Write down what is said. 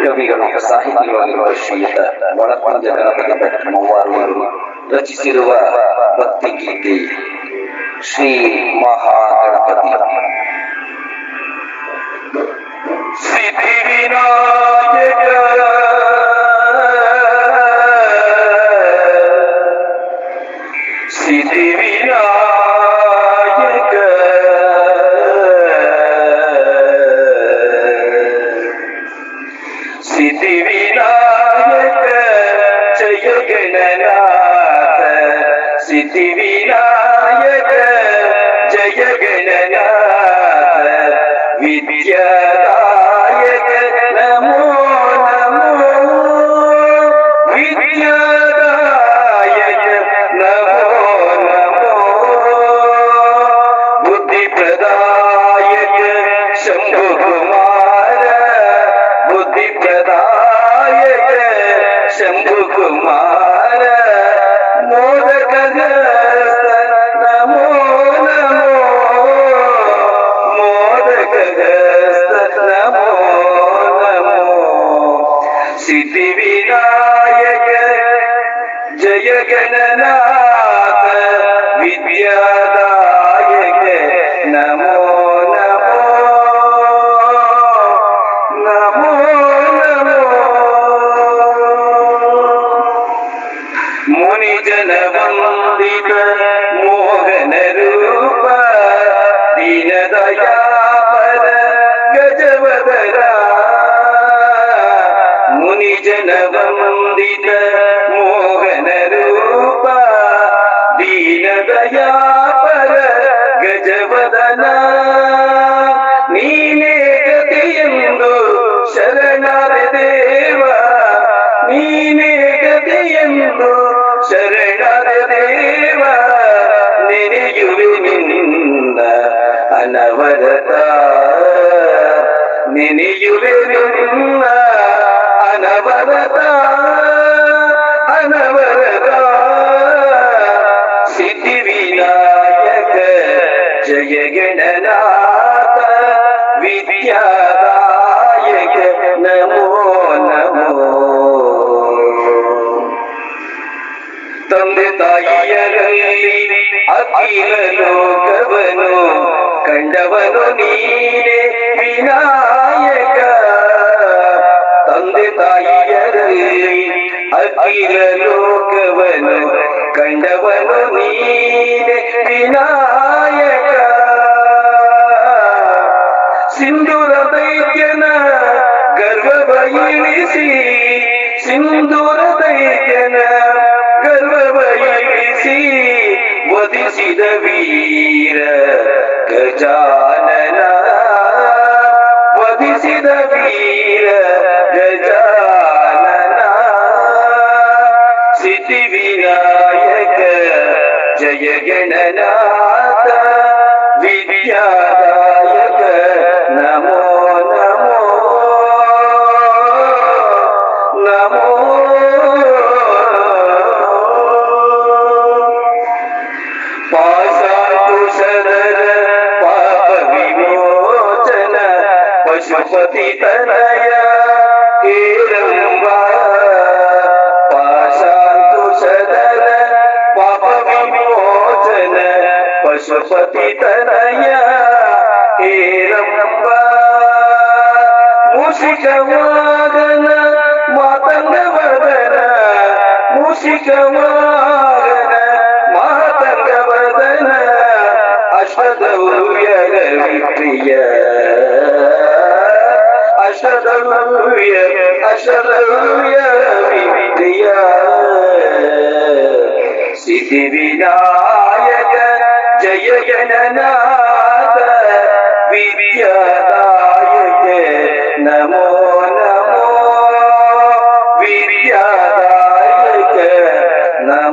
ಕವಿಗಳು ಸಾಹಿತಿಗಳಾಗಿರುವ ಶ್ರೀಯುತ ಒಳಪಣದ ಗಣಪತಿ ಭಟ್ ಮೂವರು ರಚಿಸಿರುವ ಭಕ್ತಿಗೀತೆ ಶ್ರೀ ಮಹಾಗಣಪತಿ. ಸಿದ್ಧಿವಿನಾಯಕ ಸಿದ್ಧಿವಿನಾಯಕ ಸಿದ್ಧಿವಿನಾಯಕ ಜಯ ಗಣನಾಥ ಸಿದ್ಧಿವಿನಾಯಕ ಜಯ ಗಣನಾಥ ವಿದ್ಯಾದಾಯಕ ನಮೋ ನಮೋ ವಿದ್ಯಾದಾಯಕ ನಮೋ ನಮೋ ಬುದ್ಧಿ ಪ್ರದಾಯಕ ಶಂಭು ಕುಮಾರ ಬುದ್ಧಿ ಪ್ರದಾಯಕ ಶಂಭು ಕುಮಾರ ಮೋದಕ ನಮೋ ನಮೋ ಮೋದಕ ನಮೋ ನಮೋ ಸಿದ್ಧಿವಿನಾಯಕ ಜಯ ಗಣನಾಥ ವಿದ್ಯಾದಾಯಕ ನಮೋ ನಮೋ ನಮೋ ನಮೋ ಮುನಿ ಜನ ವಂದಿತ ಮೋಹನ ರೂಪ ದೀನ ದಯಾಪರ ಗಜವದರ ಮುನಿ ಜನ ವಂದಿತ ಮೋಹನ ರೂಪ ದೀನ ದಯಾಪರ ಗಜವದನ ನೀನೇ ಗತಿಯೆಂದು ಶರಣರ ದೇವ ನೀನೇ ಗತಿಯೆಂದು ಶರಣರ ದೇವ ನೆನೆಯುವೆ ನಿನ್ನ ಅನವರತ ನೆನೆಯುವೆ ನಿನ್ನ ಅನವರತ ಅನವರತ ಸಿದ್ಧಿವಿನಾಯಕ ಜಯ ಗಣನಾಥ ವಿದ್ಯಾದಾಯಕ ನಮೋ ನಮೋ ತಂದೆ ತಾಯಿಯರಲ್ಲಿ ಅಖಿಲ ಲೋಕವನು ಕಂಡವನು ನೀನೇ ವಿನಾಯಕ ತಂದೆ ತಾಯಿಯರಲ್ಲಿ ಅಖಿಲ ಲೋಕವನು ಕಂಡವನು ನೀನೇ ವಿನಾಯಕ ಸಿಂಧೂರ ದೈತ್ಯನ ಗರ್ವ ಇಳಿಸಿ ಸಿಂಧೂರ ದೈತ್ಯನ ಗರ್ವ ಇಳಿಸಿ ವಧಿಸಿದ ವೀರ ಗಜಾನನ ವಧಿಸಿದ ವೀರ ಗಜಾನನ ಸಿದ್ಧಿವಿನಾಯಕ ಜಯ ಗಣನಾಥ ವಿದ್ಯಾದಾಯಕ ನಮೋ ನಮೋ ನಮೋ ಪಾಸಾಂಕುಶಧರ ಪಾಪ ವಿಮೋಚನ ಪಶುಪತಿ ತನಯ ಹೇರಂಬ ಪಾಸಾಂಕುಶಧರ ಪಾಪ ವಿಮೋಚನ ಪಶುಪತಿ ತನಯ ಹೇರಂಬ ಮೂಷಿಕವಾಗನ ಮಾತಂಗವದನ ಮೂಷಿಕವಾಗನ ಮಾತಂಗವದನ ಅಶ್ವದೌರ್ಯಗ ವಿಪ್ರಿಯ ಅಶ್ವದೌರ್ಯ ಅಶ್ವದೌರ್ಯ ವಿಪ್ರಿಯ ಸಿದ್ಧಿವಿನಾಯಕ ಜಯ ಗಣನಾಥ ವಿದ್ಯಾದಾಯಕ ನಮೋ ನಮೋ ವಿದ್ಯಾದಾಯಕ ನಮೋ